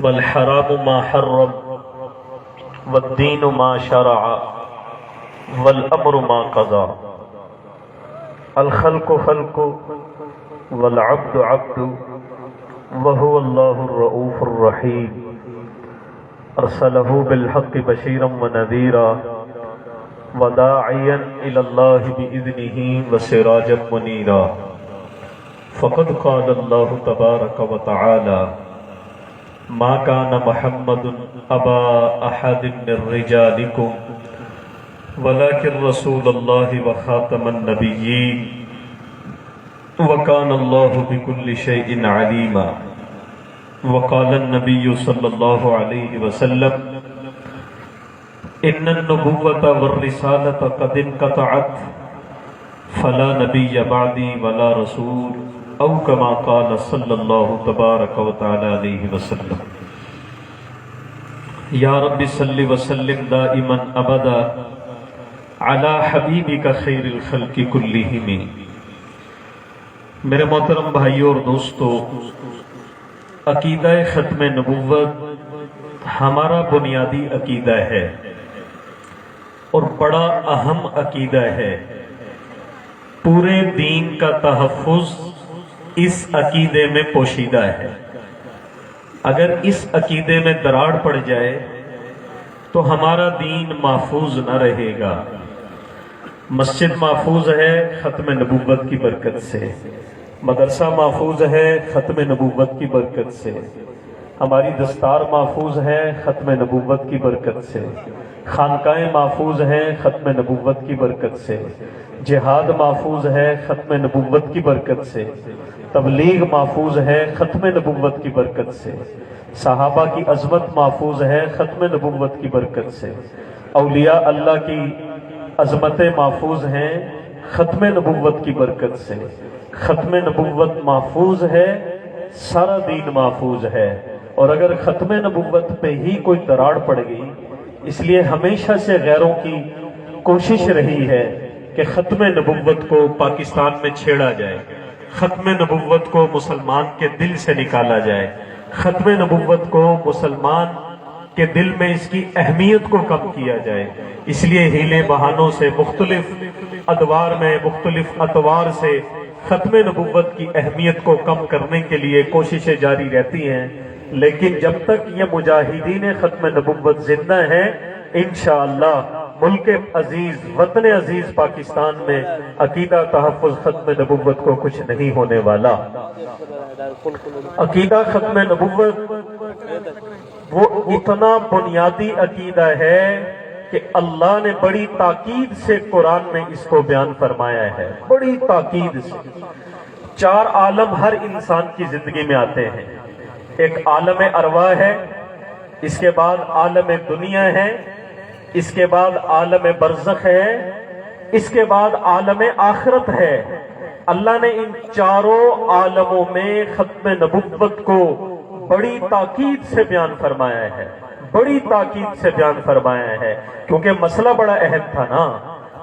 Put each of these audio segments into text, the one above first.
والحرام ما حرم والدین ما شرع والامر ما قضى الخلق خلق والعبد عبد وهو الله الرؤوف الرحيم ارسله بالحق بشيرا ونذيرا وداعيا الى الله باذنه وسراجا منيرا فقد قال الله تبارك وتعالى ما كان محمد ابا احد من رجالكم ولكن رسول الله وخاتم النبيين وكان الله بكل شيء عليما وقال النبي صلى الله عليه وسلم ان النبوة والرسالة قد انقطعت فلا نبي بعدي ولا رسول او كما قال صلی اللہ تبارک و تعالی علیہ وسلم یا رب صلی وسلم دائما ابدا علی حبیبک خیر الخلق کلہم۔ میرے محترم بھائیوں اور دوستو، عقیدہ ختم نبوت ہمارا بنیادی عقیدہ ہے اور بڑا اہم عقیدہ ہے۔ پورے دین کا تحفظ اس عقیدے میں پوشیدہ ہے۔ اگر اس عقیدے میں دراڑ پڑ جائے تو ہمارا دین محفوظ نہ رہے گا۔ مسجد محفوظ ہے ختم نبوت کی برکت سے، مدرسہ محفوظ ہے ختم نبوت کی برکت سے، ہماری دستار محفوظ ہے ختم نبوت کی برکت سے، خانقاہیں محفوظ ہیں ختم نبوت کی برکت سے، جہاد محفوظ ہے ختم نبوت کی برکت سے، تبلیغ محفوظ ہے ختم نبوت کی برکت سے، صحابہ کی عظمت محفوظ ہے ختم نبوت کی برکت سے، اولیاء اللہ کی عظمتیں محفوظ ہیں ختم نبوت کی برکت سے۔ ختم نبوت محفوظ ہے، سارا دین محفوظ ہے۔ اور اگر ختم نبوت پہ ہی کوئی دراڑ پڑ گئی، اس لیے ہمیشہ سے غیروں کی کوشش رہی ہے کہ ختم نبوت کو پاکستان میں چھیڑا جائے، ختم نبوت کو مسلمان کے دل سے نکالا جائے، ختم نبوت کو مسلمان کے دل میں اس کی اہمیت کو کم کیا جائے۔ اس لیے ہیلے بہانوں سے، مختلف ادوار میں، مختلف اطوار سے ختم نبوت کی اہمیت کو کم کرنے کے لیے کوششیں جاری رہتی ہیں، لیکن جب تک یہ مجاہدین ختم نبوت زندہ ہیں، انشاءاللہ ملک عزیز، وطن عزیز پاکستان میں عقیدہ تحفظ ختم نبوت کو کچھ نہیں ہونے والا۔ عقیدہ ختم نبوت وہ اتنا بنیادی عقیدہ ہے کہ اللہ نے بڑی تاکید سے قرآن میں اس کو بیان فرمایا ہے، بڑی تاکید سے۔ چار عالم ہر انسان کی زندگی میں آتے ہیں۔ ایک عالم ارواح ہے، اس کے بعد عالم دنیا ہے، اس کے بعد عالم برزخ ہے، اس کے بعد عالم آخرت ہے۔ اللہ نے ان چاروں عالموں میں ختم نبوت کو بڑی تاکید سے بیان فرمایا ہے، بڑی تاکید سے بیان فرمایا ہے، کیونکہ مسئلہ بڑا اہم تھا نا،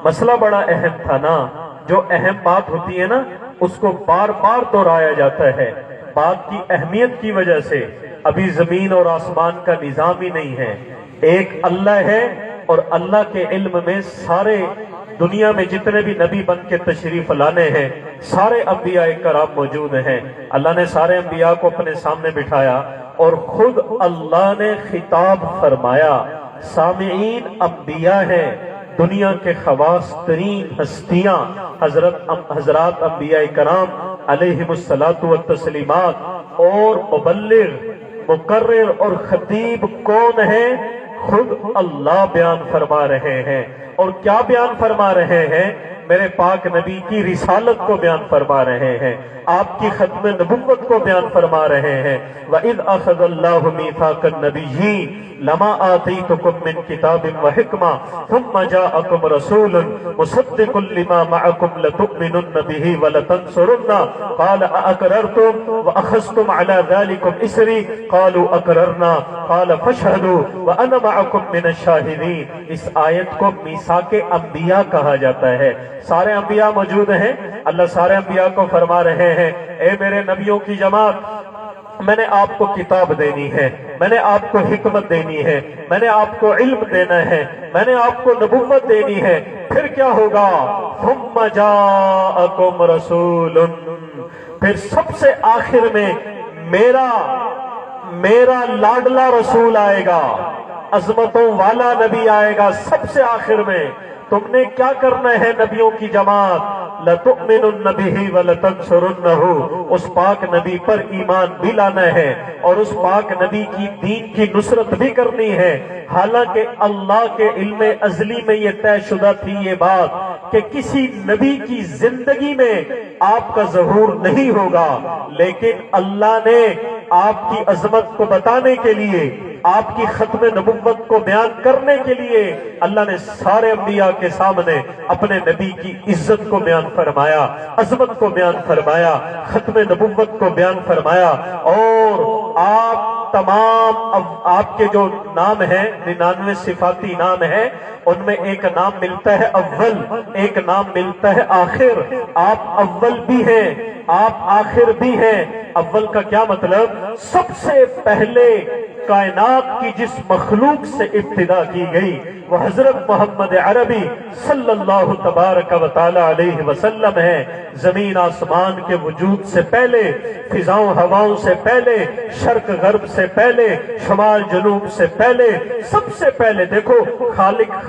مسئلہ بڑا اہم تھا نا۔ جو اہم بات ہوتی ہے نا، اس کو بار بار دہرایا جاتا ہے۔ بات کی اہمیت کی وجہ سے ابھی زمین اور آسمان کا نظام ہی نہیں ہے، ایک اللہ ہے، اور اللہ کے علم میں سارے دنیا میں جتنے بھی نبی بن کے تشریف لانے ہیں، سارے انبیاء کرام موجود ہیں۔ اللہ نے سارے انبیاء کو اپنے سامنے بٹھایا اور خود اللہ نے خطاب فرمایا۔ سامعین انبیاء ہیں، دنیا کے خواص ترین ہستیاں حضرات انبیاء کرام علیہم الصلاۃ والتسلیمات، اور مبلغ، مقرر اور خطیب کون ہے؟ خود اللہ بیان فرما رہے ہیں۔ اور کیا بیان فرما رہے ہیں؟ میرے پاک نبی کی رسالت کو بیان فرما رہے ہیں، آپ کی ختم نبوت کو بیان فرما رہے ہیں۔ وَإِذْ أَخَذَ اللَّهُ مِيثَاقَ النَّبِيِّينَ لَمَا آتَيْتُكُم مِّن كِتَابٍ وَحِكْمَةٍ ثُمَّ جَاءَكُمْ رَسُولٌ مُصَدِّقٌ لِّمَا مَعَكُمْ لَتُؤْمِنُنَّ بِهِ وَلَتَنصُرُنَّهُ قَالَ أَأَقْرَرْتُمْ وَأَخَذْتُمْ عَلَى ذَلِكُمْ إِصْرِي قَالُوا أَقْرَرْنَا قَالَ فَاشْهَدُوا وَأَنَا مَعَكُمْ مِنَ الشَّاهِدِينَ۔ اس آیت کو میثاق انبیاء کہا جاتا ہے۔ سارے انبیاء موجود ہیں، اللہ سارے انبیاء کو فرما رہے ہیں، اے میرے نبیوں کی جماعت، میں نے آپ کو کتاب دینی ہے، میں نے آپ کو حکمت دینی ہے، میں نے آپ کو علم دینا ہے، میں نے آپ کو نبوت دینی ہے، پھر کیا ہوگا؟ ثم جاءکم رسول، پھر سب سے آخر میں میرا لاڈلا رسول آئے گا، عظمتوں والا نبی آئے گا سب سے آخر میں۔ تم نے کیا کرنا ہے نبیوں کی جماعت؟ لَتُؤْمِنُنَّ بِهِ وَلَتَنْصُرُنَّهُ، اس پاک نبی پر ایمان بھی لانا ہے اور اس پاک نبی کی دین کی نصرت بھی کرنی ہے۔ حالانکہ اللہ کے علم ازلی میں یہ طے شدہ تھی یہ بات کہ کسی نبی کی زندگی میں آپ کا ظہور نہیں ہوگا، لیکن اللہ نے آپ کی عظمت کو بتانے کے لیے، آپ کی ختم نبوت کو بیان کرنے کے لیے اللہ نے سارے انبیاء کے سامنے اپنے نبی کی عزت کو بیان فرمایا، عظمت کو بیان فرمایا، ختم نبوت کو بیان فرمایا۔ اور آپ تمام آپ کے جو نام ہیں 99 صفاتی نام ہیں، ان میں ایک نام ملتا ہے اول، ایک نام ملتا ہے آخر۔ آپ اول بھی ہیں، آپ آخر بھی ہیں۔ اول کا کیا مطلب؟ سب سے پہلے کائنات کی جس مخلوق سے ابتدا کی گئی وہ حضرت محمد عربی صلی اللہ تبارک و تعالی علیہ وسلم ہے۔ زمین آسمان کے وجود سے پہلے، فضاؤں ہواؤں سے پہلے، شرق غرب سے پہلے، شمال جنوب سے پہلے، سب سے پہلے دیکھو،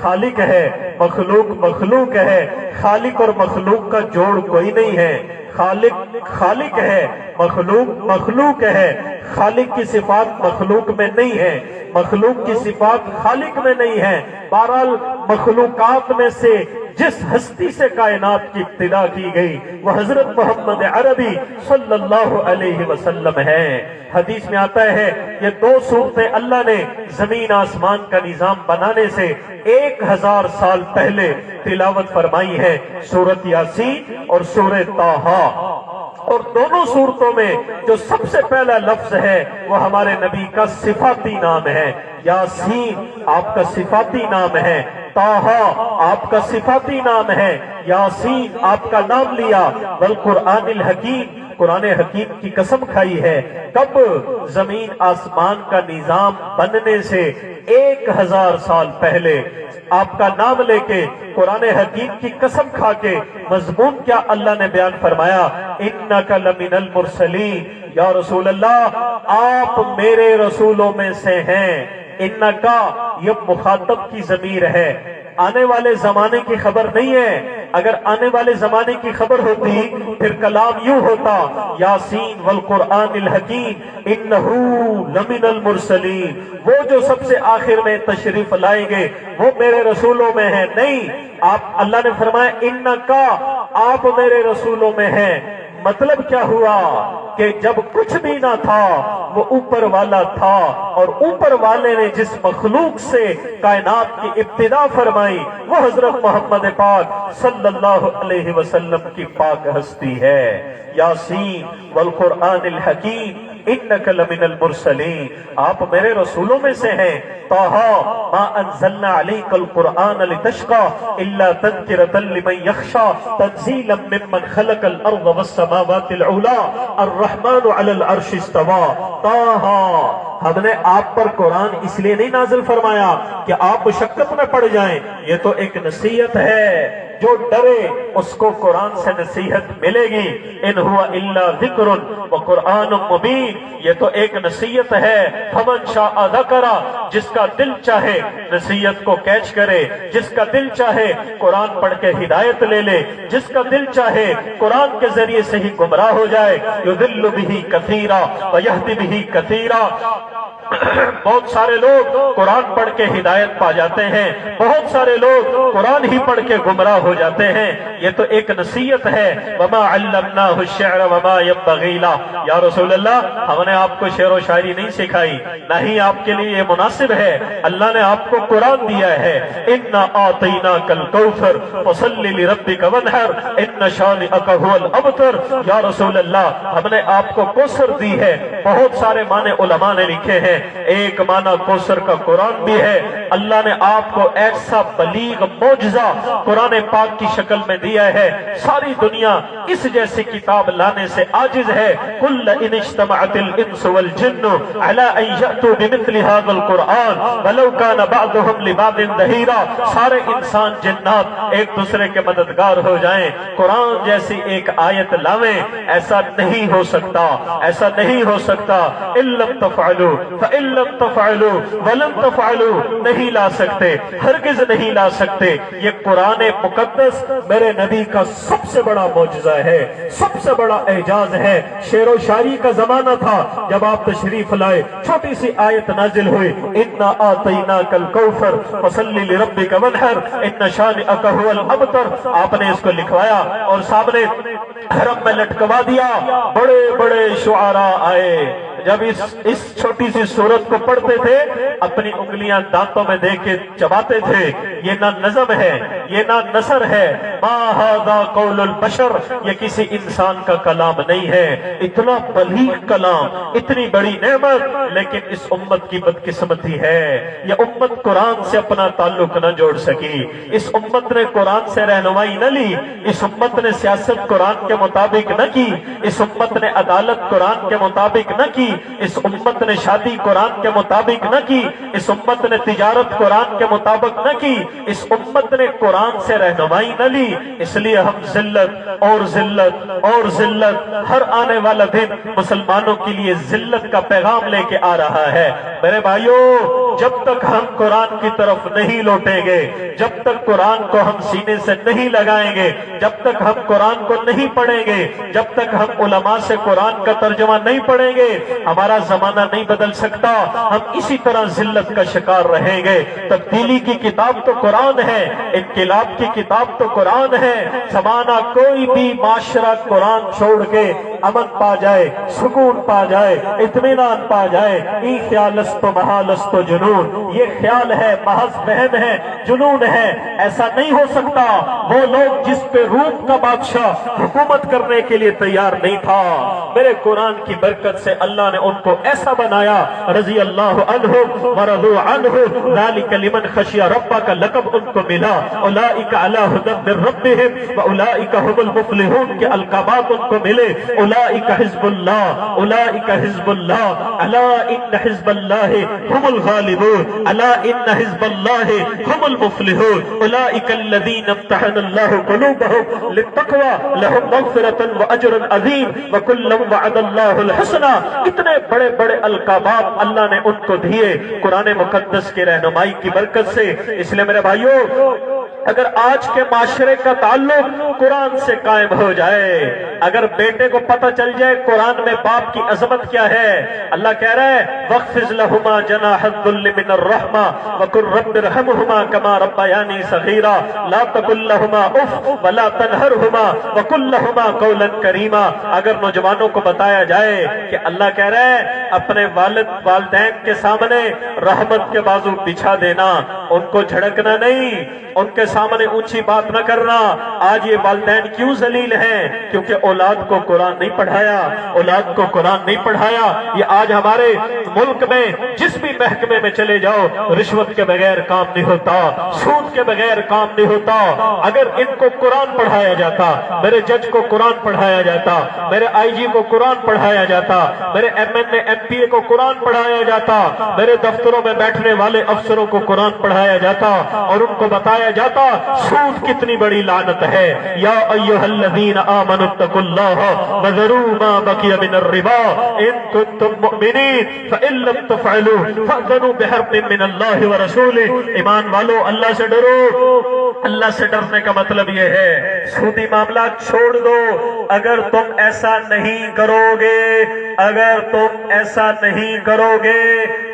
خالق ہے، مخلوق ہے۔ خالق اور مخلوق کا جوڑ کوئی نہیں ہے۔ خالق ہے، مخلوق ہے۔ خالق کی صفات مخلوق میں نہیں ہے، مخلوق کی صفات خالق میں نہیں ہے۔ بہرحال مخلوقات میں سے جس ہستی سے کائنات کی ابتدا کی گئی وہ حضرت محمد عربی صلی اللہ علیہ وسلم ہے۔ حدیث میں آتا ہے یہ دو صورتیں اللہ نے زمین آسمان کا نظام بنانے سے 1000 سال پہلے تلاوت فرمائی ہے، سورۃ یاسین اور سورۃ طٰہٰ۔ اور دونوں صورتوں میں جو سب سے پہلا لفظ ہے وہ ہمارے نبی کا صفاتی نام ہے۔ یاسین آپ کا صفاتی نام ہے، طٰہٰ آپ کا صفاتی نام ہے۔ یاسین آپ کا نام لیا، والقرآن الحکیم، قرآن حکیم کی قسم کھائی ہے۔ کب؟ زمین آسمان کا نظام بننے سے 1000 سال پہلے آپ کا نام لے کے، قرآن حکیم کی قسم کھا کے مضمون کیا اللہ نے بیان فرمایا؟ اِنَّكَ لَمِنَ الْمُرْسَلِينَ، یا رسول اللہ آپ میرے رسولوں میں سے ہیں۔ اِنَّكَ یہ مخاطب کی ضمیر ہے، آنے والے زمانے کی خبر نہیں ہے۔ اگر آنے والے زمانے کی خبر ہوتی پھر کلام یوں ہوتا، یاسین والقرآن الحکیم انہو لمن المرسلین، وہ جو سب سے آخر میں تشریف لائیں گے وہ میرے رسولوں میں ہیں۔ نہیں، آپ اللہ نے فرمایا انکا، آپ میرے رسولوں میں ہیں۔ مطلب کیا ہوا کہ جب کچھ بھی نہ تھا وہ اوپر والا تھا، اور اوپر والے نے جس مخلوق سے کائنات کی ابتدا فرمائی وہ حضرت محمد پاک صلی اللہ علیہ وسلم کی پاک ہستی ہے۔ یاسین والقرآن الحکیم انک لمن المرسلین، آپ میرے رسولوں میں سے ہیں۔ طٰہٰ ما انزلنا علیک القرآن لتشقى الا تذکرۃ لمن یخشى تنزیلا ممن خلق الارض والسماوات العلی الرحمن علی العرش استوى۔ طٰہٰ ہم نے آپ پر قرآن اس لیے نہیں نازل فرمایا کہ آپ مشقت میں پڑ جائیں، یہ تو ایک نصیحت ہے، جو ڈرے اس کو قرآن سے نصیحت ملے گی۔ ان ہوا الا ذکر وقرآن مبین، یہ تو ایک نصیحت ہے۔ فمن شاء ذکر، جس کا دل چاہے نصیحت کو کیچ کرے، جس کا دل چاہے قرآن پڑھ کے ہدایت لے لے، جس کا دل چاہے قرآن کے ذریعے سے ہی گمراہ ہو جائے۔ یضل بہ کثیرا ویہدی بہ کثیرا، بہت سارے لوگ قرآن پڑھ کے ہدایت پا جاتے ہیں، بہت سارے لوگ قرآن ہی پڑھ کے گمراہ ہو جاتے ہیں۔ یہ تو ایک نصیحت ہے۔ وما علمناہ الشعر وما ينبغی لہ، یا رسول اللہ ہم نے آپ کو شعر و شاعری نہیں سکھائی، نہ ہی آپ کے لیے یہ مناسب ہے۔ اللہ نے آپ کو قرآن دیا ہے۔ انا اعطیناک الکوثر فصل لربک وانحر ان شانئک هو الابتر، یا رسول اللہ ہم نے آپ کو کوثر دی ہے۔ بہت سارے معنی علماء نے لکھے لکھے ہیں ایک معنی کوثر کا قرآن بھی ہے۔ اللہ نے آپ کو ایسا بلیغ معجزہ قرآن پاک کی شکل میں دیا ہے، ساری دنیا اس جیسی کتاب لانے سے عاجز ہے۔ قل ان اجتمعت الانس والجن على ان يأتوا بمثل هذا القرآن ولو كان بعضهم لبعض ظهيرا، سارے انسان جنات ایک دوسرے کے مددگار ہو جائیں، قرآن جیسی ایک آیت لاویں، ایسا نہیں ہو سکتا، ایسا نہیں ہو سکتا۔ ان لم تفعلوا فان لم تفعلوا ولن تفعلوا، نہیں لا سکتے، ہرگز نہیں لا سکتے۔ یہ قرآن مقدس میرے نبی کا سب سے بڑا معجزہ ہے، سب سے بڑا اعجاز ہے۔ شعر و شاعری کا زمانہ تھا، جب آپ تشریف لائے چھوٹی سی آیت نازل ہوئی، انا آتیناک الکوثر فصل لربک وانحر ان شانئک هو الابتر، آپ نے اس کو لکھوایا اور سامنے حرم میں لٹکوا دیا۔ بڑے بڑے شعراء آئے، جب اس چھوٹی سی سورت کو پڑھتے تھے اپنی انگلیاں دانتوں میں دے کے چباتے تھے۔ یہ نہ نظم ہے، یہ نہ نثر ہے، ما ھذا قول البشر، یہ کسی انسان کا کلام نہیں ہے۔ اتنا بلیغ کلام، اتنی بڑی نعمت، لیکن اس امت کی بدقسمتی ہے، یہ امت قرآن سے اپنا تعلق نہ جوڑ سکی، اس امت نے قرآن سے رہنمائی نہ لی، اس امت نے سیاست قرآن کے مطابق نہ کی، اس امت نے عدالت قرآن کے مطابق نہ کی، اس امت نے شادی قرآن کے مطابق نہ کی، اس امت نے تجارت قرآن کے مطابق نہ کی، اس امت نے قرآن سے رہنمائی نہ لی۔ اس لیے ہم ذلت اور ذلت اور ذلت، ہر آنے والا دن مسلمانوں کے لیے ذلت کا پیغام لے کے آ رہا ہے۔ میرے بھائیوں، جب تک ہم قرآن کی طرف نہیں لوٹیں گے، جب تک قرآن کو ہم سینے سے نہیں لگائیں گے، جب تک ہم قرآن کو نہیں پڑھیں گے، جب تک ہم علماء سے قرآن کا ترجمہ نہیں پڑھیں گے، ہمارا زمانہ نہیں بدل سکتا، ہم اسی طرح ذلت کا شکار رہیں گے۔ تبدیلی کی کتاب تو قرآن ہے، انقلاب کی کتاب تو قرآن ہے۔ زمانہ کوئی بھی معاشرہ قرآن چھوڑ کے امن پا جائے، سکون پا جائے، اطمینان پا جائے، ای خیالست و محالست و جنون، یہ خیال ہے، محض وہم ہے، جنون ہے، ایسا نہیں ہو سکتا۔ وہ لوگ جس پہ روم کا بادشاہ حکومت کرنے کے لیے تیار نہیں تھا، میرے قرآن کی برکت سے اللہ نے ان کو ایسا بنایا، رضی اللہ عنہ ورضوا عنہ، ذالک لمن خشی ربہ کا لقب ان کو ملا، اولئک علی ھدی من ربہم واولئک ھم المفلحون کے القابات ان کو ملے۔ اولئک حزب اللہ، اولئک حزب اللہ، الا ان حزب اللہ ھم الغالبون، الا ان حزب اللہ ھم المفلحون، اولئک الذین امتحن اللہ قلوبہم للتقوی لہم مغفرۃ واجر عظیم وکلا وعد اللہ الحسنى۔ اتنے بڑے بڑے القابات اللہ نے ان کو دیے قرآن مقدس کی رہنمائی کی برکت سے۔ اس لیے میرے بھائیوں، اگر آج کے معاشرے کا تعلق قرآن سے قائم ہو جائے، اگر بیٹے کو پتہ چل جائے قرآن میں باپ کی عظمت کیا ہے، اللہ کہہ رہا ہے وَاخْفِضْ لَهُمَا جَنَاحَ الذُّلِّ مِنَ الرَّحْمَةِ وَقُلْ رَبِّ ارْحَمْهُمَا كَمَا رَبَّيَانِي صَغِيرًا لَا تَقُل لَّهُمَا اُفٍّ وَلَا تَنْهَرْهُمَا وَقُل لَّهُمَا قَوْلًا كَرِيمًا۔ اگر نوجوانوں کو بتایا جائے کہ اللہ کہہ رہا ہے اپنے والدین کے سامنے رحمت کے بازو بچھا دینا، ان کو جھڑکنا نہیں، ان کے سامنے اونچی بات نہ کرنا۔ آج یہ والدین کیوں ذلیل ہیں؟ کیونکہ اولاد کو قرآن نہیں پڑھایا، اولاد کو قرآن نہیں پڑھایا۔ یہ آج ہمارے ملک میں جس بھی محکمے میں چلے جاؤ، رشوت کے بغیر کام نہیں ہوتا، سود کے بغیر کام نہیں ہوتا۔ اگر ان کو قرآن پڑھایا جاتا، میرے جج کو قرآن پڑھایا جاتا، میرے آئی جی کو قرآن پڑھایا جاتا، میرے M N A M P A کو قرآن پڑھایا جاتا، میرے دفتروں میں بیٹھنے والے افسروں کو قرآن پڑھایا جاتا اور ان کو بتایا جاتا سود کتنی بڑی لعنت ہے۔ یا ایھا الذین آمنوا اتقوا اللہ وذروا ما بقی من الربا ان کنتم مؤمنین فإن لم تفعلوا فأذنوا بحرب من اللہ ورسولہ۔ ایمان والو، اللہ سے ڈرو۔ اللہ سے ڈرنے کا مطلب یہ ہے سودی معاملات چھوڑ دو۔ اگر تم ایسا نہیں کرو گے، اگر تم ایسا نہیں کرو گے،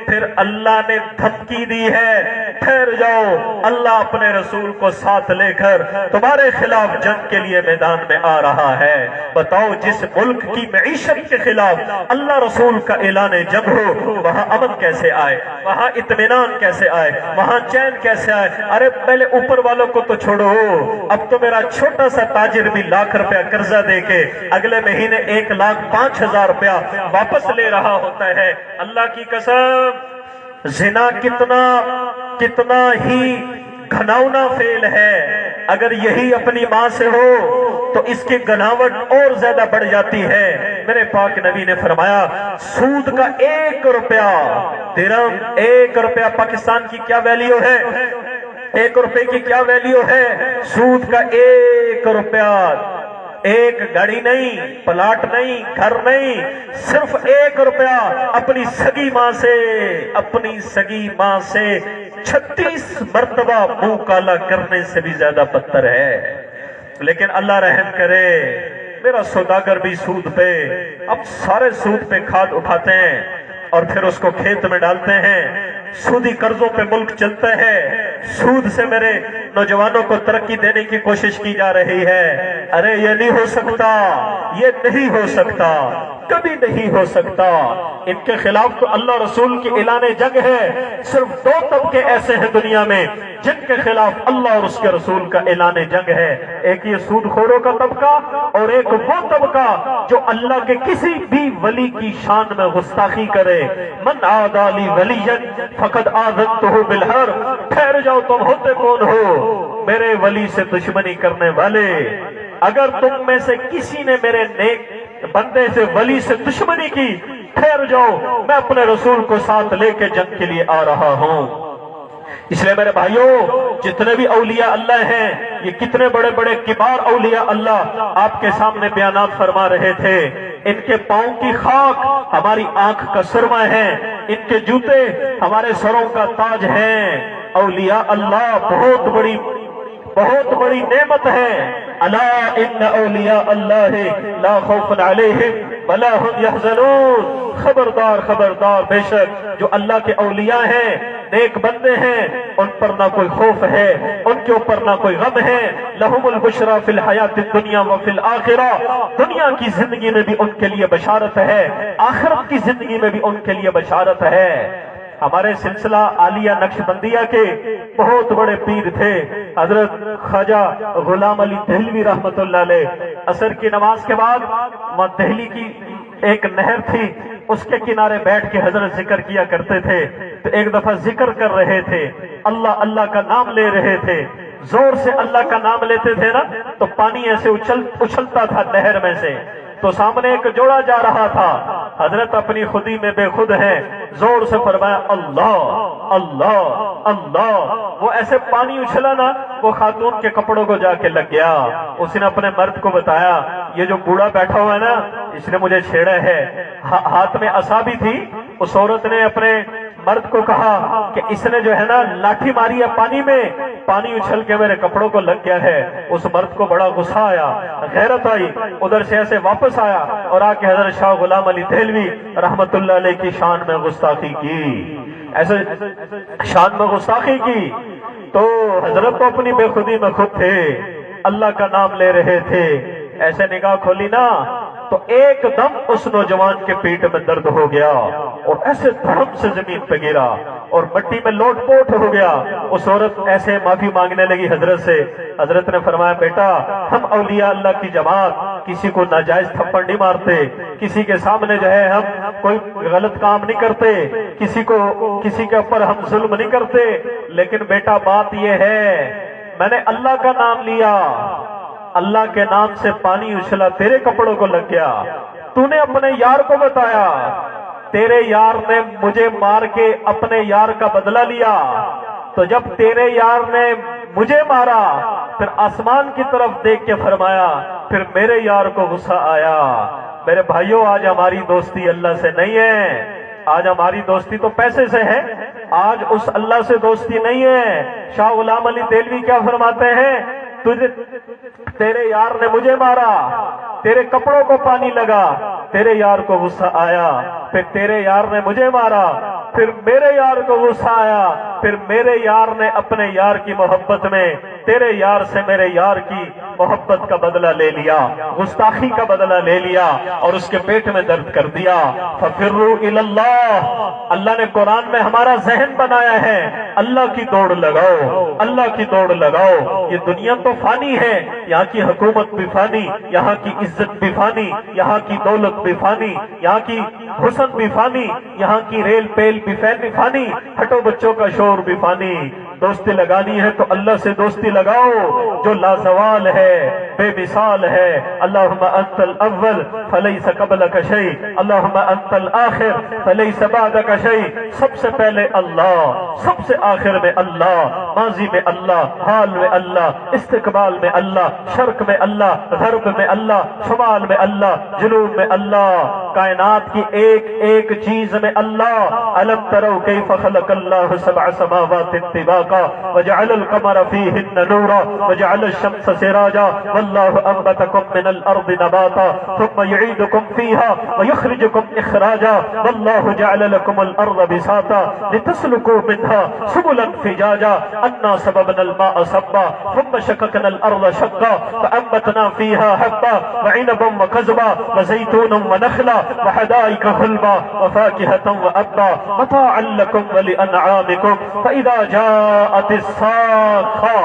پھر اللہ نے دھمکی دی ہے، ٹھہر جاؤ، اللہ اپنے رسول کو ساتھ لے کر تمہارے خلاف جنگ کے لیے میدان میں آ رہا ہے۔ بتاؤ، جس ملک کی معیشت کے خلاف اللہ رسول کا اعلان جنگ ہو، وہاں امن کیسے آئے؟ وہاں اطمینان کیسے آئے, وہاں چین کیسے آئے. ارے پہلے اوپر والوں کو تو چھوڑو, اب تو میرا چھوٹا سا تاجر بھی ₹1,00,000 قرضہ دے کے اگلے مہینے 1,05,000 روپیہ واپس لے رہا ہوتا ہے. اللہ کی قسم زنا کتنا ہی گھناؤنا فعل ہے. اگر یہی اپنی ماں سے ہو تو اس کی گناوٹ اور زیادہ بڑھ جاتی ہے. میرے پاک نبی نے فرمایا سود کا 1 روپیہ درہم, 1 روپیہ پاکستان کی کیا ویلیو ہے, 1 روپے کی کیا ویلیو ہے. سود کا 1 روپیہ, ایک گاڑی نہیں, پلاٹ نہیں, گھر نہیں, صرف 1 روپیہ اپنی سگی ماں سے 36 مرتبہ منہ کالا کرنے سے بھی زیادہ بدتر ہے. لیکن اللہ رحم کرے, میرا سوداگر بھی سود پہ, اب سارے سود پہ کھاد اٹھاتے ہیں اور پھر اس کو کھیت میں ڈالتے ہیں. سودی قرضوں پہ ملک چلتا ہے. سود سے میرے نوجوانوں کو ترقی دینے کی کوشش کی جا رہی ہے. ارے یہ نہیں ہو سکتا, یہ نہیں ہو سکتا, کبھی نہیں ہو سکتا. ان کے خلاف تو اللہ رسول کی اعلان جنگ ہے. صرف 2 طبقے ایسے ہیں دنیا میں جن کے خلاف اللہ اور اس کے رسول کا اعلان جنگ ہے. ایک یہ سود خوروں کا طبقہ, اور ایک وہ طبقہ جو اللہ کے کسی بھی ولی کی شان میں گستاخی کرے. من عادی لی ولیا فقد آذنتہ بالحرب. ٹھہر جاؤ, تم ہوتے کون ہو؟ میرے ولی سے دشمنی کرنے والے. اگر تم میں سے کسی نے میرے نیک بندے سے, ولی سے دشمنی کی, ٹھہر جاؤ, میں اپنے رسول کو ساتھ لے کے جنگ کے لیے آ رہا ہوں. اس لیے میرے بھائیوں, جتنے بھی اولیاء اللہ ہیں, یہ کتنے بڑے بڑے کبار اولیاء اللہ آپ کے سامنے بیانات فرما رہے تھے. ان کے پاؤں کی خاک ہماری آنکھ کا سرما ہے, ان کے جوتے ہمارے سروں کا تاج ہیں. اولیاء اللہ بہت بڑی نعمت ہے. الا ان اولیاء اللہ لا خوف علیہم ولا هم يحزنون. خبردار, بے شک جو اللہ کے اولیاء ہیں, نیک بندے ہیں, ان پر نہ کوئی خوف ہے, ان کے اوپر نہ کوئی غم ہے. لہم البشرا فی الحیات الدنیا وفی الآخرہ. دنیا کی زندگی میں بھی ان کے لیے بشارت ہے, آخرت کی زندگی میں بھی ان کے لیے بشارت ہے. ہمارے سلسلہ عالیہ نقشبندیہ کے بہت بڑے پیر تھے حضرت خواجہ غلام علی دہلوی رحمت اللہ علیہ. عصر کی نماز کے بعد وہاں دہلی کی ایک نہر تھی, اس کے کنارے بیٹھ کے حضرت ذکر کیا کرتے تھے. تو ایک دفعہ ذکر کر رہے تھے, اللہ کا نام لے رہے تھے. زور سے اللہ کا نام لیتے تھے نا, تو پانی ایسے اچھلتا تھا نہر میں سے. تو سامنے ایک جوڑا جا رہا تھا. حضرت اپنی خودی میں بے خود ہیں, زور سے فرمایا اللہ اللہ اللہ. وہ ایسے پانی اچھلا نا, وہ خاتون کے کپڑوں کو جا کے لگ گیا. اس نے اپنے مرد کو بتایا, یہ جو بوڑھا بیٹھا ہوا ہے نا, اس نے مجھے چھیڑا ہے. ہاتھ میں عصا بھی تھی. اس عورت نے اپنے مرد کو کہا کہ اس نے جو ہے نا لاٹھی ماری ہے پانی میں, پانی اچھل کے میرے کپڑوں کو لگ گیا ہے. اس مرد کو بڑا غصہ آیا, غیرت آئی. ادھر سے ایسے واپس آیا اور آ کے حضرت شاہ غلام علی دہلوی رحمت اللہ علیہ کی شان میں گستاخی کی, ایسے شان میں گستاخی کی. تو حضرت تو اپنی بے خودی میں خود تھے, اللہ کا نام لے رہے تھے. ایسے نگاہ کھولی نا تو ایک دم اس نوجوان کے پیٹ میں درد ہو گیا اور ایسے دھڑم سے زمین پہ گرا اور مٹی میں لوٹ پوٹ ہو گیا. اس عورت ایسے معافی مانگنے لگی حضرت سے. حضرت نے فرمایا, بیٹا ہم اولیاء اللہ کی جماعت کسی کو ناجائز تھپڑ نہیں مارتے, کسی کے سامنے جو ہے ہم کوئی غلط کام نہیں کرتے, کسی کے اوپر ہم ظلم نہیں کرتے. لیکن بیٹا بات یہ ہے, میں نے اللہ کا نام لیا, اللہ کے نام سے پانی اچھلا, تیرے کپڑوں کو لگ گیا. تو نے اپنے یار کو بتایا, تیرے یار نے مجھے مار کے اپنے یار کا بدلہ لیا. تو جب تیرے یار نے مجھے مارا, پھر آسمان کی طرف دیکھ کے فرمایا, پھر میرے یار کو غصہ آیا. میرے بھائیوں, آج ہماری دوستی اللہ سے نہیں ہے, آج ہماری دوستی تو پیسے سے ہے, آج اس اللہ سے دوستی نہیں ہے. شاہ غلام علی دہلوی کیا فرماتے ہیں, تیرے یار نے مجھے مارا, تیرے کپڑوں کو پانی لگا, تیرے یار کو غصہ آیا, پھر تیرے یار نے مجھے مارا, پھر میرے یار کو غصہ آیا, پھر میرے یار نے اپنے یار کی محبت میں تیرے یار سے میرے یار کی محبت کا بدلہ لے لیا، گستاخی کا بدلہ لے لیا اور اس کے پیٹ میں درد کر دیا۔ فَفِرُّوا إِلَى اللَّهِ، اللہ نے قرآن میں ہمارا ذہن بنایا ہے، اللہ کی دوڑ لگاؤ، اللہ کی دوڑ لگاؤ۔ یہ دنیا تو فانی ہے، یہاں کی حکومت بھی فانی، یہاں کی عزت بھی فانی، یہاں کی دولت بھی فانی، یہاں کی حسن بھی فانی، یہاں کی ریل پیل بھی فانی، ہٹو بچوں کا شور بھی فانی۔ دوستی لگانی ہے تو اللہ سے دوستی لگاؤ جو لازوال ہے، بے مثال ہے۔ اللہم انت الاول فلیس قبلک شیء، اللہم انت الآخر فلیس بعدک شیء۔ سب سے پہلے اللہ، سب سے آخر میں اللہ، ماضی میں اللہ، حال میں اللہ، استقبال میں اللہ، شرق میں اللہ، غرب میں اللہ، شمال میں اللہ، جنوب میں اللہ، کائنات کی ایک ایک چیز میں اللہ۔ الم تروا کیف خلق اللہ سبع سماوات طباقا وجعل القمر فیہن نورا وجعل الشمس سراجا واللہ انبتکم من الارض نباتا ثم یعیدکم فیہا ویخرجکم اخراجا واللہ جعل لکم الارض بساطا لتسلکوا منہا سبلا فجاجا انا سببنا الماء صبا ثم شققنا الارض شقا فانبتنا فیہا حبا وعنبا وقضبا وزیتونا ونخلا وحدائق غلبا وفاكهة وأبا متاعا لكم ولأنعامكم فإذا جاءت الصاخة۔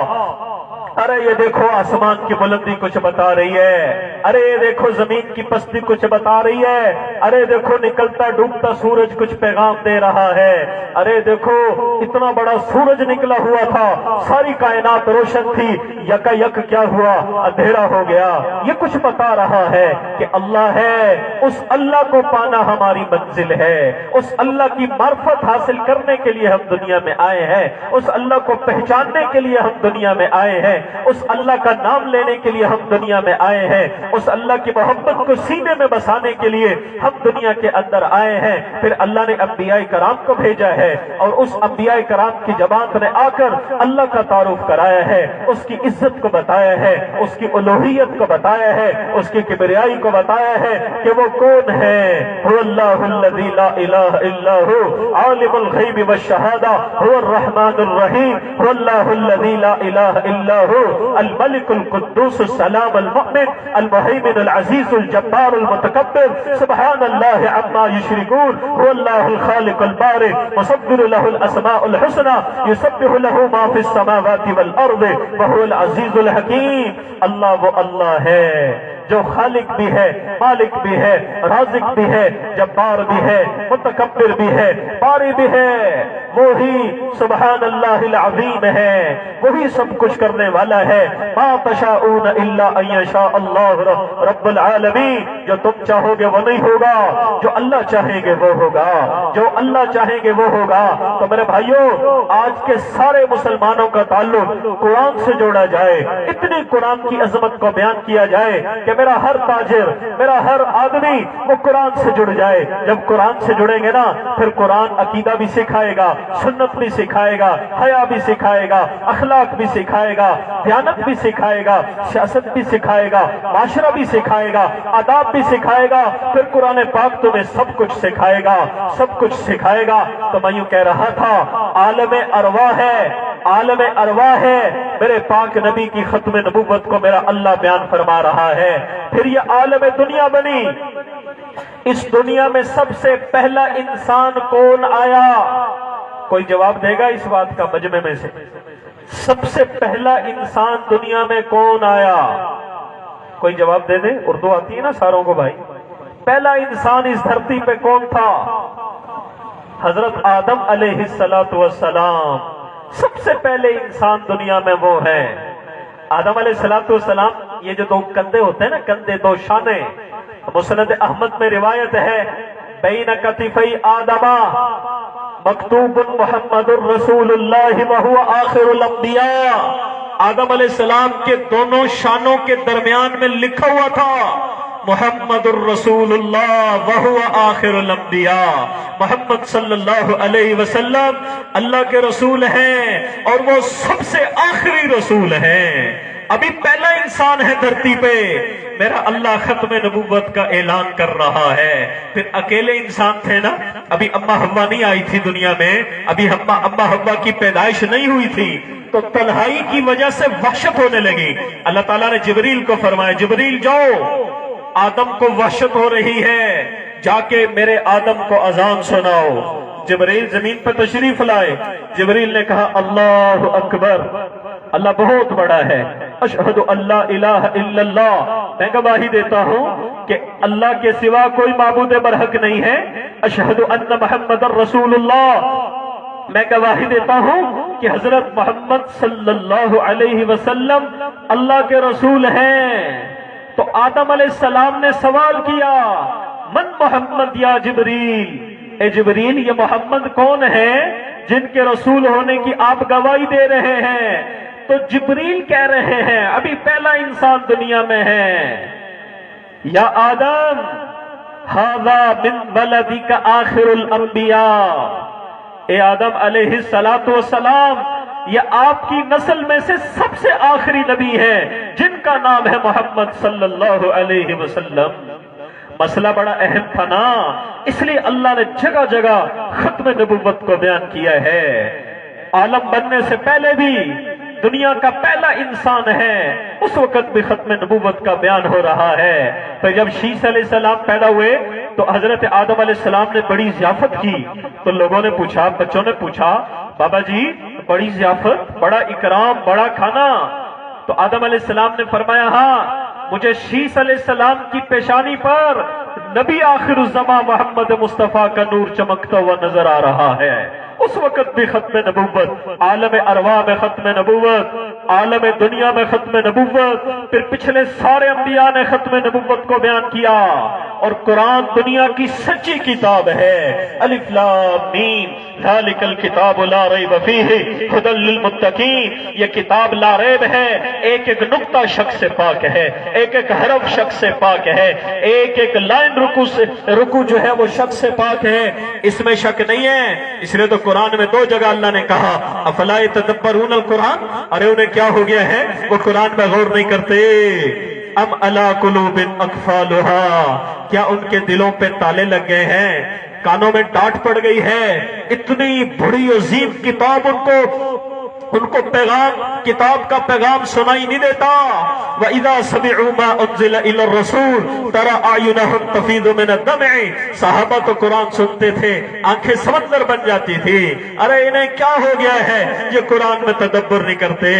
ارے یہ دیکھو آسمان کی بلندی کچھ بتا رہی ہے، ارے یہ دیکھو زمین کی پستی کچھ بتا رہی ہے، ارے دیکھو نکلتا ڈوبتا سورج کچھ پیغام دے رہا ہے، ارے دیکھو اتنا بڑا سورج نکلا ہوا تھا، ساری کائنات روشن تھی، یکا یک کیا ہوا، اندھیرا ہو گیا۔ یہ کچھ بتا رہا ہے کہ اللہ ہے، اس اللہ کو پانا ہماری منزل ہے، اس اللہ کی معرفت حاصل کرنے کے لیے ہم دنیا میں آئے ہیں، اس اللہ کو پہچاننے کے لیے ہم دنیا میں آئے ہیں، اس اللہ کا نام لینے کے لیے ہم دنیا میں آئے ہیں، اس اللہ کی محبت کو سینے میں بسانے کے لیے ہم دنیا کے اندر آئے ہیں۔ پھر اللہ نے انبیاء کرام کو بھیجا ہے اور اس انبیاء کرام کی جماعت نے آ کر اللہ کا تعارف کرایا ہے، اس کی عزت کو بتایا ہے، اس کی الوہیت کو بتایا ہے، اس کی کبریائی کو بتایا ہے کہ وہ کون ہے۔ هو اللہ الذی لا الہ الا هو عالم الغیب والشہادہ هو الرحمن الرحیم هو اللہ الذی لا الہ الا هو الملك القدوس السلام المؤمن المهيمن العزيز الجبار المتكبر سبحان الله عما يشركون هو الله الخالق البارئ مصبر له الاسماء الحسنى يسبح له ما في السماوات والارض وهو العزيز الحكيم۔ اللہ وہ اللہ ہے جو خالق بھی ہے، مالک بھی ہے، رازق بھی ہے، جبار بھی ہے، متکبر بھی ہے، باری بھی ہے، وہی سبحان اللہ العظیم ہے، وہی سب کچھ کرنے والا ہے۔ ما تشاءون الا ان یشاء اللہ رب العالمین، جو تم چاہو گے وہ نہیں ہوگا، جو اللہ چاہیں گے وہ ہوگا، جو اللہ چاہیں گے وہ ہوگا۔ تو میرے بھائیوں، آج کے سارے مسلمانوں کا تعلق قرآن سے جوڑا جائے، اتنی قرآن کی عظمت کو بیان کیا جائے کہ میرا ہر تاجر، میرا ہر آدمی وہ قرآن سے جڑ جائے۔ جب قرآن سے جڑیں گے نا، پھر قرآن عقیدہ بھی سکھائے گا، سنت بھی سکھائے گا، حیا بھی سکھائے گا، اخلاق بھی سکھائے گا، دیانت بھی سکھائے گا، سیاست بھی سکھائے گا، معاشرہ بھی سکھائے گا، آداب بھی سکھائے گا۔ پھر قرآن پاک تمہیں سب کچھ سکھائے گا، سب کچھ سکھائے گا۔ تو میں یوں کہہ رہا تھا، عالم ارواح ہے، عالم ارواح ہے، میرے پاک نبی کی ختم نبوت کو میرا اللہ بیان فرما رہا ہے۔ پھر یہ عالم دنیا بنی، اس دنیا میں سب سے پہلا انسان کون آیا؟ کوئی جواب دے گا اس بات کا مجمع میں سے؟ سب سے پہلا انسان دنیا میں کون آیا؟ کوئی جواب دے دے، اردو آتی ہے نا ساروں کو بھائی۔ پہلا انسان اس دھرتی پہ کون تھا؟ حضرت آدم علیہ السلام۔ سب سے پہلے انسان دنیا میں وہ ہیں آدم علیہ السلام۔ یہ جو دو کندھے ہوتے ہیں نا، کندھے دو شانے، مسند احمد میں روایت ہے، بین کتفی آدم مکتوب محمد الرسول اللہ وہو آخر الانبیاء۔ آدم علیہ السلام کے دونوں شانوں کے درمیان میں لکھا ہوا تھا محمد الرسول اللہ وہو آخر الانبیاء۔ محمد صلی اللہ علیہ وسلم اللہ کے رسول ہیں اور وہ سب سے آخری رسول ہیں۔ ابھی پہلا انسان ہے دھرتی پہ، میرا اللہ ختم نبوت کا اعلان کر رہا ہے۔ پھر اکیلے انسان تھے نا، ابھی اما حوا نہیں آئی تھی دنیا میں، ابھی اما حوا کی پیدائش نہیں ہوئی تھی، تو تنہائی کی وجہ سے وحشت ہونے لگی۔ اللہ تعالیٰ نے جبریل کو فرمایا، جبریل جاؤ، آدم کو وحشت ہو رہی ہے، جا کے میرے آدم کو اذان سناؤ۔ جبریل زمین پر تشریف لائے، جبریل نے کہا اللہ اکبر، اللہ بہت بڑا ہے، اشہد اللہ الہ الا اللہ، میں گواہی دیتا ہوں کہ اللہ کے سوا کوئی معبود برحق نہیں ہے، اشہد ان محمد رسول اللہ، میں گواہی دیتا ہوں کہ حضرت محمد صلی اللہ علیہ وسلم اللہ کے رسول ہیں۔ تو آدم علیہ السلام نے سوال کیا، من محمد یا جبریل، اے جبریل یہ محمد کون ہے جن کے رسول ہونے کی آپ گواہی دے رہے ہیں؟ تو جبریل کہہ رہے ہیں، ابھی پہلا انسان دنیا میں ہے، یا آدم ھذا من ولدک آخر الانبیاء، اے آدم علیہ السلام، یہ آپ کی نسل میں سے سب سے آخری نبی ہے جن کا نام ہے محمد صلی اللہ علیہ وسلم۔ مسئلہ بڑا اہم تھا نا، اس لیے اللہ نے جگہ جگہ ختم نبوت کو بیان کیا ہے۔ عالم بننے سے پہلے بھی دنیا کا پہلا انسان ہے، اس وقت بھی ختم نبوت کا بیان ہو رہا ہے۔ پھر جب شیس علیہ السلام پیدا ہوئے تو حضرت آدم علیہ السلام نے بڑی ضیافت کی، تو لوگوں نے پوچھا، بچوں نے پوچھا، بابا جی بڑی ضیافت، بڑا اکرام، بڑا کھانا؟ تو آدم علیہ السلام نے فرمایا، ہاں مجھے شیس علیہ السلام کی پیشانی پر نبی آخر الزمان محمد مصطفیٰ کا نور چمکتا ہوا نظر آ رہا ہے۔ اس وقت بھی ختم نبوت، عالم ارواح میں ختم نبوت، عالم دنیا میں ختم نبوت، پھر پچھلے سارے انبیاء نے ختم نبوت کو بیان کیا۔ اور قرآن دنیا کی سچی کتاب ہے، الف لام میم ذالک الکتاب لا ریب فیہ ھدی للمتقین، یہ کتاب لا ریب ہے، ایک ایک نقطہ شک سے پاک ہے، ایک ایک حرف شک سے پاک ہے، ایک ایک لائن رکو جو ہے وہ شک سے پاک ہے، اس میں شک نہیں ہے۔ اس لیے تو قرآن میں دو جگہ اللہ نے کہا افلا یتدبرون القرآن، ارے انہیں کیا ہو گیا ہے، وہ قرآن میں غور نہیں کرتے۔ ام علی قلوب اقفالها، کیا ان کے دلوں پہ تالے لگ گئے ہیں، کانوں میں ڈانٹ پڑ گئی ہے؟ اتنی بڑی عظیم کتاب ان کو پیغام، کتاب کا پیغام سنائی نہیں دیتا۔ وَإِذَا سَمِعُوا مَا أُنزِلَ إِلَى الرَّسُولِ تَرَىٰ أَعْيُنَهُمْ تَفِيضُ مِنَ الدَّمْعِ، صحابہ تو قرآن سنتے تھے، آنکھیں سمندر بن جاتی تھی۔ ارے انہیں کیا ہو گیا ہے، یہ قرآن میں تدبر نہیں کرتے۔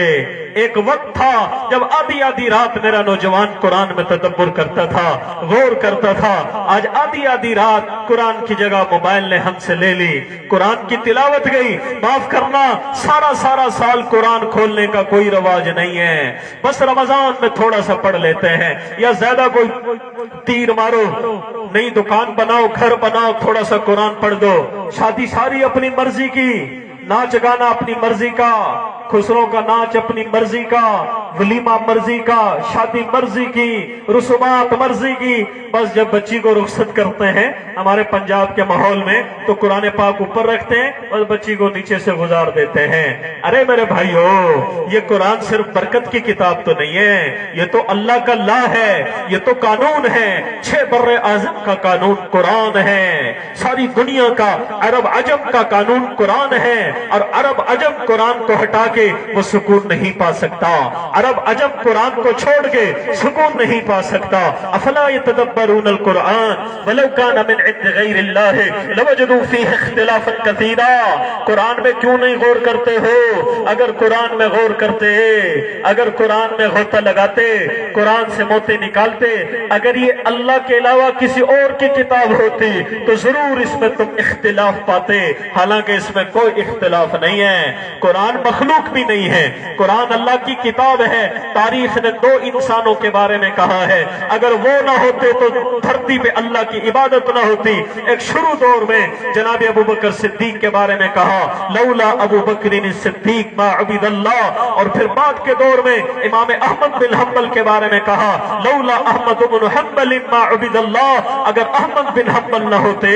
ایک وقت تھا جب آدھی آدھی رات میرا نوجوان قرآن میں تدبر کرتا تھا، غور کرتا تھا۔ آج آدھی آدھی رات قرآن کی جگہ موبائل نے ہم سے لے لی، قرآن کی تلاوت گئی، معاف کرنا سارا سال قرآن کھولنے کا کوئی رواج نہیں ہے، بس رمضان میں تھوڑا سا پڑھ لیتے ہیں، یا زیادہ کوئی تیر مارو، نئی دکان بناؤ، گھر بناؤ، تھوڑا سا قرآن پڑھ دو۔ شادی ساری اپنی مرضی کی، ناچ گانا اپنی مرضی کا، خسروں کا ناچ اپنی مرضی کا، ولیمہ مرضی کا، شادی مرضی کی، رسومات مرضی کی۔ بس جب بچی کو رخصت کرتے ہیں ہمارے پنجاب کے ماحول میں تو قرآن پاک اوپر رکھتے ہیں اور بچی کو نیچے سے گزار دیتے ہیں۔ ارے میرے بھائیو، یہ قرآن صرف برکت کی کتاب تو نہیں ہے، یہ تو اللہ کا لا ہے، یہ تو قانون ہے، 6 بر اعظم کا قانون قرآن ہے، ساری دنیا کا عرب عجم کا قانون قرآن ہے، اور عرب عجم قرآن کو ہٹا کے وہ سکون نہیں پا سکتا، عرب عجم قرآن کو چھوڑ کے سکون نہیں پا سکتا۔ افلا یتدبرون القرآن ولو کان من عند غیر اللہ لوجدوا فیہ اختلافا کثیرا، قرآن میں کیوں نہیں غور کرتے ہو؟ اگر قرآن میں غور کرتے، اگر قرآن میں غوطہ لگاتے، قرآن سے موتی نکالتے، اگر یہ اللہ کے علاوہ کسی اور کی کتاب ہوتی تو ضرور اس میں تم اختلاف پاتے، حالانکہ اس میں کوئی اختلاف نہیں ہے۔ قرآن مخلوق بھی نہیں ہے، قرآن اللہ کی کتاب ہے۔ تاریخ نے 2 انسانوں کے بارے میں کہا ہے، اگر وہ نہ ہوتے تو دھرتی پہ اللہ کی عبادت نہ ہوتی۔ ایک شروع دور میں جناب ابو بکر صدیق کے بارے میں کہا، لولا ابو بکر صدیق ما عبد اللہ، اور پھر بعد کے دور میں امام احمد بن حنبل کے بارے میں کہا، لولا احمد بن حنبل ما عبد اللہ، اگر احمد بن حنبل نہ ہوتے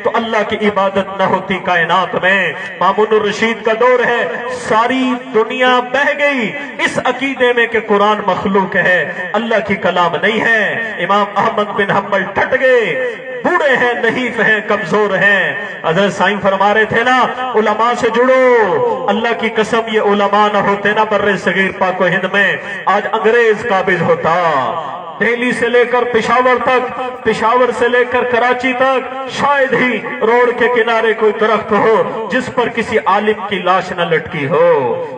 تو اللہ کی عبادت نہ ہوتی کائنات میں۔ مامون الرشید کا دور ہے، ساری دنیا بہہ گئی اس عقیدے عقیدے میں کہ قرآن مخلوق ہے، اللہ کی کلام نہیں ہے۔ امام احمد بن حنبل ڈٹ گئے، بوڑھے ہیں، نحیف ہیں، کمزور ہیں۔ حضرت سائیں فرما رہے تھے نا، علماء سے جڑو، اللہ کی قسم یہ علماء نہ ہوتے نا بر صغیر پاک و ہند میں، آج انگریز قابض ہوتا۔ دہلی سے لے کر پشاور تک، پشاور سے لے کر کراچی تک شاید ہی روڈ کے کنارے کوئی درخت ہو جس پر کسی عالم کی لاش نہ لٹکی ہو،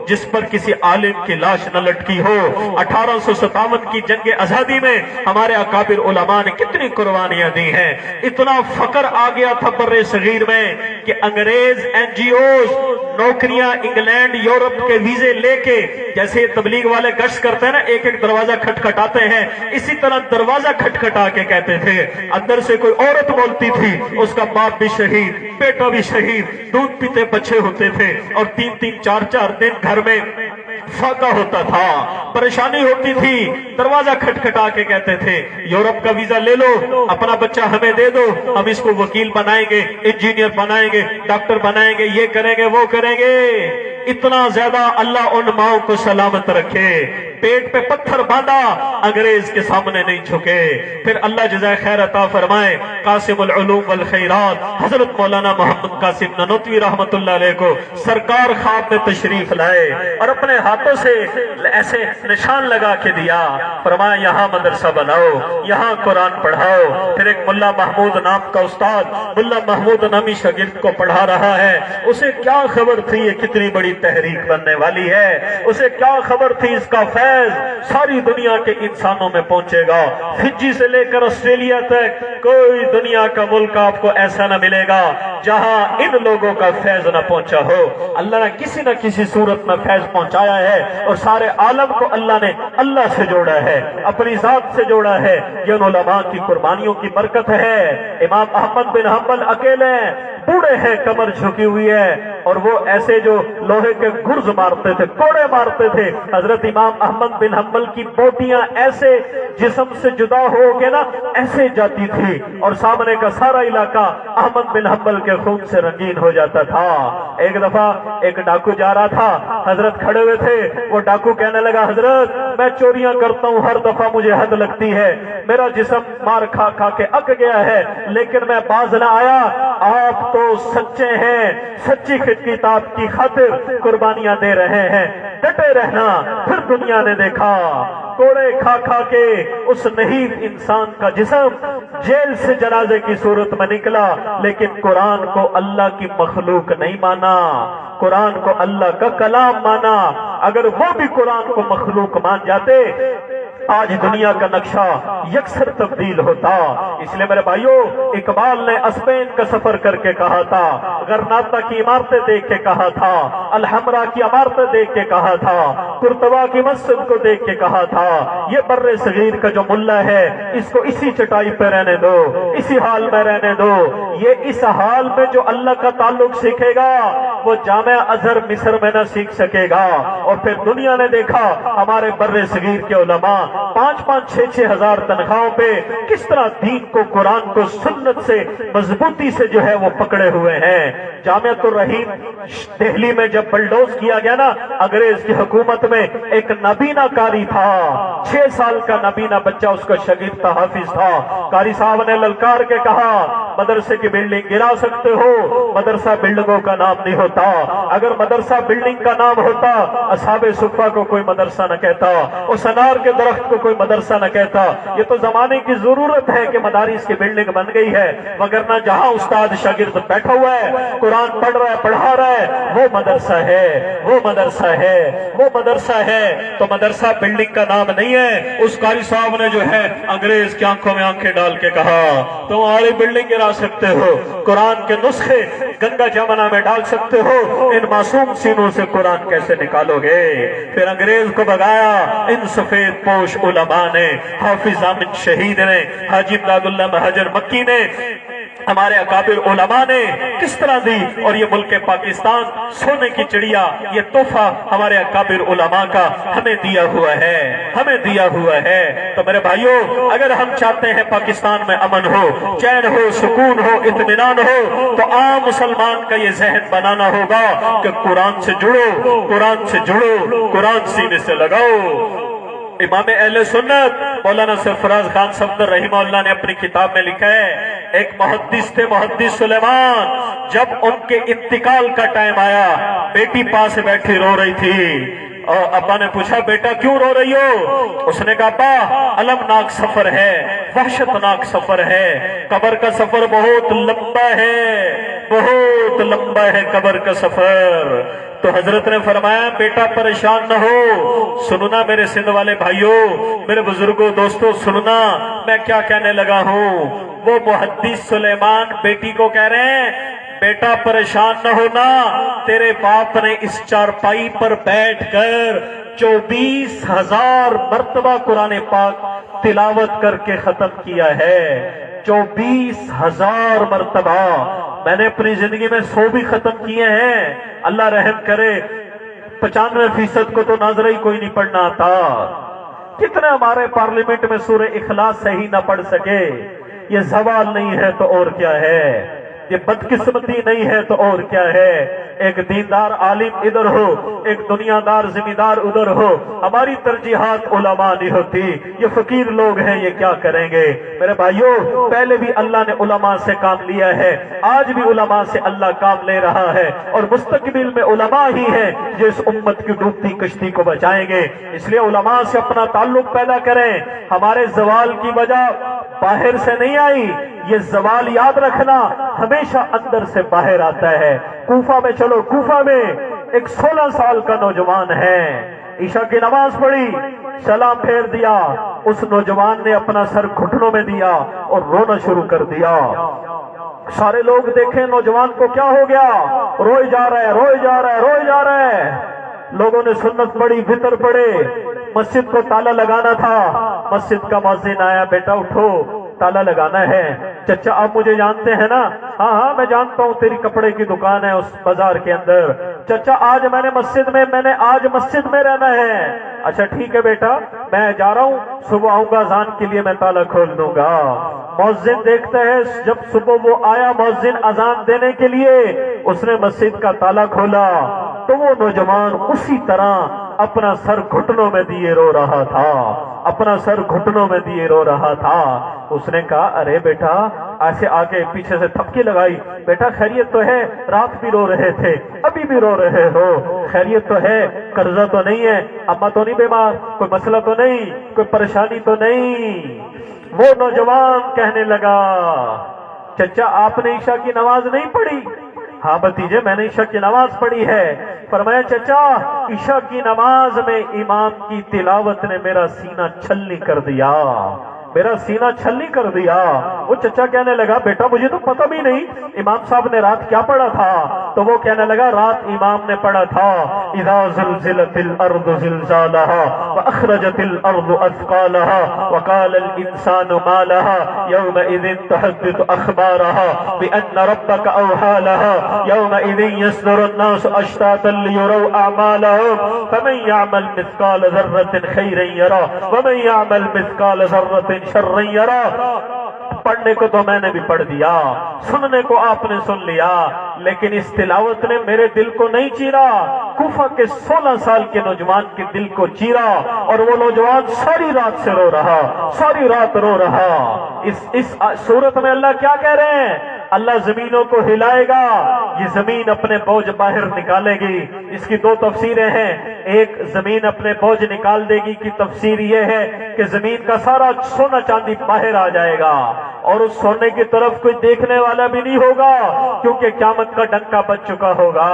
جس پر کسی عالم کی لاش نہ لٹکی ہو۔ 1857 کی جنگ آزادی میں ہمارے اکابر علماء نے کتنی قربانیاں دی ہیں۔ اتنا فقر آ گیا تھا بر صغیر میں کہ انگریز NGOs نوکریاں انگلینڈ یورپ کے ویزے لے کے، جیسے تبلیغ والے گشت کرتے ہیں نا، ایک ایک دروازہ کھٹکھٹاتے ہیں، اسی طرح دروازہ کھٹکھٹا کے کہتے تھے۔ اندر سے کوئی عورت بولتی تھی، اس کا باپ بھی شہید، بیٹا بھی شہید، دودھ پیتے بچے ہوتے تھے، اور 3-3 4-4 دن گھر میں فاقہ ہوتا تھا، پریشانی ہوتی تھی۔ دروازہ کھٹکھٹا کے کہتے تھے یورپ کا ویزا لے لو، اپنا بچہ ہمیں دے دو، ہم اس کو وکیل بنائیں گے، انجینئر بنائیں گے، ڈاکٹر بنائیں گے، یہ کریں گے وہ کریں گے۔ اتنا زیادہ اللہ ان ماؤں کو سلامت رکھے، پیٹ پہ پتھر باندھا، انگریز کے سامنے نہیں جھکے۔ پھر اللہ جزائے خیر عطا فرمائے، قاسم العلوم والخیرات حضرت مولانا محمد قاسم نانوتوی رحمت اللہ علیہ کو سرکار خواب میں تشریف لائے اور اپنے ہاتھوں سے ایسے نشان لگا کے دیا، فرمایا یہاں مدرسہ بناؤ، یہاں قرآن پڑھاؤ۔ پھر ایک ملا محمود نام کا استاد ملا محمود نامی شاگرد کو پڑھا رہا ہے، اسے کیا خبر تھی یہ کتنی بڑی تحریک بننے والی ہے، اسے کیا خبر تھی اس کا فیض ساری دنیا کے انسانوں میں پہنچے گا۔ فجی سے لے کر آسٹریلیا تک کوئی دنیا کا ملک آپ کو ایسا نہ ملے گا جہاں ان لوگوں کا فیض نہ پہنچا ہو۔ اللہ نے کسی نہ کسی صورت میں فیض پہنچایا ہے، اور سارے عالم کو اللہ نے اللہ سے جوڑا ہے، اپنی ذات سے جوڑا ہے۔ یہ ان علماء کی قربانیوں کی برکت ہے۔ امام احمد بن حنبل اکیلے بوڑھے ہیں، کمر جھکی ہوئی ہے، اور وہ ایسے جو لوہے کے گرز مارتے تھے، کوڑے مارتے تھے۔ حضرت امام احمد بن حنبل کی بوٹیاں ایسے جسم سے جدا ہو کے نا ایسے جاتی تھی، اور سامنے کا سارا علاقہ احمد بن حنبل کے خون سے رنگین ہو جاتا تھا۔ ایک دفعہ ایک ڈاکو جا رہا تھا، حضرت کھڑے ہوئے تھے، وہ ڈاکو کہنے لگا حضرت میں چوریاں کرتا ہوں، ہر دفعہ مجھے حد لگتی ہے، میرا جسم مار کھا کھا کے اک گیا ہے، لیکن میں باز نہ آیا۔ آپ تو سچے ہیں، سچی کتاب کی خاطر قربانیاں دے رہے ہیں، ڈٹے رہنا۔ پھر دنیا نے دیکھا کوڑے کھا کھا کے اس نحیف انسان کا جسم جیل سے جنازے کی صورت میں نکلا، لیکن قرآن کو اللہ کی مخلوق نہیں مانا، قرآن کو اللہ کا کلام مانا۔ اگر وہ بھی قرآن کو مخلوق مان جاتے آج دنیا کا نقشہ یکسر تبدیل ہوتا۔ اس لیے میرے بھائیوں، اقبال نے اسپین کا سفر کر کے کہا تھا، غرناطہ کی عمارتیں دیکھ کے کہا تھا، الحمرا کی عمارتیں دیکھ کے کہا تھا، قرطبہ کی مسجد کو دیکھ کے کہا تھا، یہ بر صغیر کا جو ملا ہے اس کو اسی چٹائی پہ رہنے دو، اسی حال میں رہنے دو۔ یہ اس حال میں جو اللہ کا تعلق سیکھے گا وہ جامعہ ازہر مصر میں نہ سیکھ سکے گا۔ اور پھر دنیا نے دیکھا ہمارے بر صغیر کے علماء 5-5 6-6 ہزار تنخواہوں پہ کس طرح دین کو، قرآن کو سنت سے مضبوطی سے جو ہے وہ پکڑے ہوئے ہیں۔ جامعۃ الرحیم دہلی میں جب بلڈوز کیا گیا نا انگریز کی حکومت میں، ایک نابینا قاری تھا، 6 سال کا نابینا بچہ اس کا شاگرد تھا، حافظ تھا۔ قاری صاحب نے للکار کے کہا مدرسے کی بلڈنگ گرا سکتے ہو، مدرسہ بلڈنگوں کا نام نہیں ہوتا، اگر مدرسہ بلڈنگ کا نام ہوتا اصحاب صفہ کو کوئی مدرسہ نہ کہتا، اس انار کے درخت کو کوئی مدرسہ نہ کہتا۔ یہ تو زمانے کی ضرورت ہے کہ مدارس کی بلڈنگ بن گئی ہے، وگرنہ جہاں استاد شاگرد بیٹھا ہوا ہے، قرآن پڑھ رہا ہے، پڑھا رہا ہے، وہ مدرسہ ہے، وہ مدرسہ ہے، وہ مدرسہ ہے۔ تو مدرسہ بلڈنگ کا نام نہیں ہے۔ اس قاری صاحب نے جو ہے انگریز کی آنکھوں میں آنکھیں ڈال کے کہا تمہاری بلڈنگ گرا سکتے ہو، قرآن کے نسخے گنگا جمنا میں ڈال سکتے ہو، ان معصوم سینوں سے قرآن کیسے نکالو گے؟ پھر انگریز کو بگایا ان سفید پوش علماء نے، حافظ آمن شہید نے، حاجی امداد اللہ مہاجر مکی نے، ہمارے اکابر علماء نے کس طرح دی، اور یہ ملک پاکستان سونے کی چڑیا، یہ تحفہ ہمارے اکابر علماء کا ہمیں دیا ہوا ہے، ہمیں دیا ہوا ہے۔ تو میرے بھائیوں، اگر ہم چاہتے ہیں پاکستان میں امن ہو، چین ہو، سکون ہو، اطمینان ہو، تو عام مسلمان کا یہ ذہن بنانا ہوگا کہ قرآن سے جڑو، قرآن سے جڑو، قرآن سینے سے لگاؤ۔ امام اہل سنت مولانا سرفراز خان صفدر رحمہ اللہ نے اپنی کتاب میں لکھا ہے، ایک محدث تھے، محدث سلیمان، جب ان کے انتقال کا ٹائم آیا، بیٹی پاس بیٹھی رو رہی تھی، اور ابا نے پوچھا بیٹا کیوں رو رہی ہو؟ اس نے کہا ابا المناک سفر ہے، وحشتناک سفر ہے، قبر کا سفر بہت لمبا ہے، بہت لمبا ہے قبر کا سفر۔ تو حضرت نے فرمایا بیٹا پریشان نہ ہو، سننا میرے سندھ والے بھائیوں، میرے بزرگوں، دوستوں، سننا میں کیا کہنے لگا ہوں۔ وہ محدث سلیمان بیٹی کو کہہ رہے ہیں بیٹا پریشان نہ ہونا، تیرے باپ نے اس چارپائی پر بیٹھ کر 24,000 مرتبہ قرآن پاک تلاوت کر کے ختم کیا ہے، 24,000 مرتبہ۔ میں نے اپنی زندگی میں 100 بھی ختم کیے ہیں، اللہ رحم کرے 95% کو تو ناظرہ ہی کوئی نہیں پڑھنا آتا۔ کتنے ہمارے پارلیمنٹ میں سورہ اخلاص صحیح نہ پڑھ سکے، یہ زوال نہیں ہے تو اور کیا ہے، یہ بدقسمتی نہیں ہے تو اور کیا ہے۔ ایک دیندار عالم ادھر ہو، ایک دنیا دار زمیندار ادھر ہو، ہماری ترجیحات علماء نہیں ہوتی، یہ فقیر لوگ ہیں، یہ کیا کریں گے؟ میرے بھائیوں، پہلے بھی اللہ نے علماء سے کام لیا ہے، آج بھی علماء سے اللہ کام لے رہا ہے، اور مستقبل میں علماء ہی ہیں جو اس امت کی ڈوبتی کشتی کو بچائیں گے۔ اس لیے علماء سے اپنا تعلق پیدا کریں۔ ہمارے زوال کی وجہ باہر سے نہیں آئی، یہ زوال یاد رکھنا ہمیشہ اندر سے باہر آتا ہے۔ کوفہ میں چلو، کوفہ میں ایک 16 سال کا نوجوان ہے، عشاء کی نماز پڑھی، سلام پھیر دیا، اس نوجوان نے اپنا سر گھٹنوں میں دیا اور رونا شروع کر دیا۔ سارے لوگ دیکھیں نوجوان کو کیا ہو گیا، روئے جا رہا ہے، روئے جا رہا ہے، روئے جا رہا ہے۔ لوگوں نے سنت پڑھی، وتر پڑھے، مسجد کو تالا لگانا تھا، مسجد کا مؤذن آیا، بیٹا اٹھو تالا لگانا ہے۔ چچا آپ مجھے جانتے ہیں نا؟ ہاں ہاں میں جانتا ہوں، تیری کپڑے کی دکان ہے اس بازار کے اندر۔ چچا آج میں نے آج مسجد میں رہنا ہے۔ اچھا ٹھیک ہے بیٹا، میں جا رہا ہوں، صبح آؤں گا اذان کے لیے، میں تالا کھول دوں گا۔ مؤذن دیکھتا ہے، جب صبح وہ آیا مؤذن اذان دینے کے لیے، اس نے مسجد کا تالا کھولا تو وہ نوجوان اسی طرح اپنا سر گھٹنوں میں دیے رو رہا تھا، اپنا سر گھٹنوں میں دیے رو رہا تھا۔ اس نے کہا ارے بیٹا، ایسے آگے پیچھے سے تھپکی لگائی، بیٹا خیریت تو ہے؟ رات بھی رو رہے تھے، ابھی بھی رو رہے ہو، خیریت تو ہے؟ قرضہ تو نہیں ہے؟ اماں تو نہیں بیمار؟ کوئی مسئلہ تو نہیں؟ کوئی پریشانی تو نہیں؟ وہ نوجوان کہنے لگا چچا آپ نے عشاء کی نماز نہیں پڑھی؟ ہاں بھتیجے میں نے عشاء کی نماز پڑھی ہے۔ فرمایا چچا عشاء کی نماز میں امام کی تلاوت نے میرا سینہ چھلنی کر دیا، میرا سینہ چھلنی کر دیا۔ وہ چچا کہنے لگا بیٹا مجھے تو پتہ بھی نہیں امام صاحب نے رات کیا پڑھا تھا۔ تو وہ کہنے لگا رات امام نے پڑھا تھا اذا زلزلت الارض زلزالها واخرجت الارض اثقالها وقال الانسان ما لها يومئذ تحدث اخبارها بان ربك اوحى لها يومئذ يصدر الناس اشتاتا ليروا اعمالهم فمن يعمل مثقال ذرة خيرا يره ومن يعمل مثقال ذرة شرا يره۔ پڑھنے کو تو میں نے بھی پڑھ دیا، سننے کو آپ نے سن لیا، لیکن اس تلاوت نے میرے دل کو نہیں چیرا، کوفہ کے 16 سال کے نوجوان کے دل کو چیرا، اور وہ نوجوان ساری رات سے رو رہا، ساری رات رو رہا۔ اس صورت میں اللہ کیا کہہ رہے ہیں؟ اللہ زمینوں کو ہلائے گا، یہ زمین اپنے بوجھ باہر نکالے گی۔ اس کی 2 تفسیریں ہیں، ایک زمین اپنے بوجھ نکال دے گی کی تفسیر یہ ہے کہ زمین کا سارا سونا چاندی باہر آ جائے گا، اور اس سونے کی طرف کوئی دیکھنے والا بھی نہیں ہوگا کیونکہ قیامت کا ڈنکا بج چکا ہوگا۔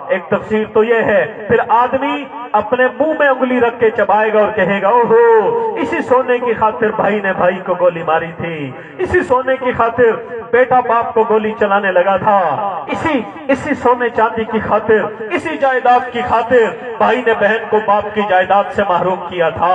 ایک تفسیر تو یہ ہے، پھر آدمی اپنے منہ میں انگلی رکھ کے چبائے گا اور کہے گا اوہو اسی سونے کی خاطر بھائی نے بھائی کو گولی ماری تھی، اسی سونے کی خاطر بیٹا باپ کو گولی چلانے لگا تھا، اسی سونے چاندی کی خاطر، اسی جائیداد کی خاطر بھائی نے بہن کو باپ کی جائیداد سے محروم کیا تھا۔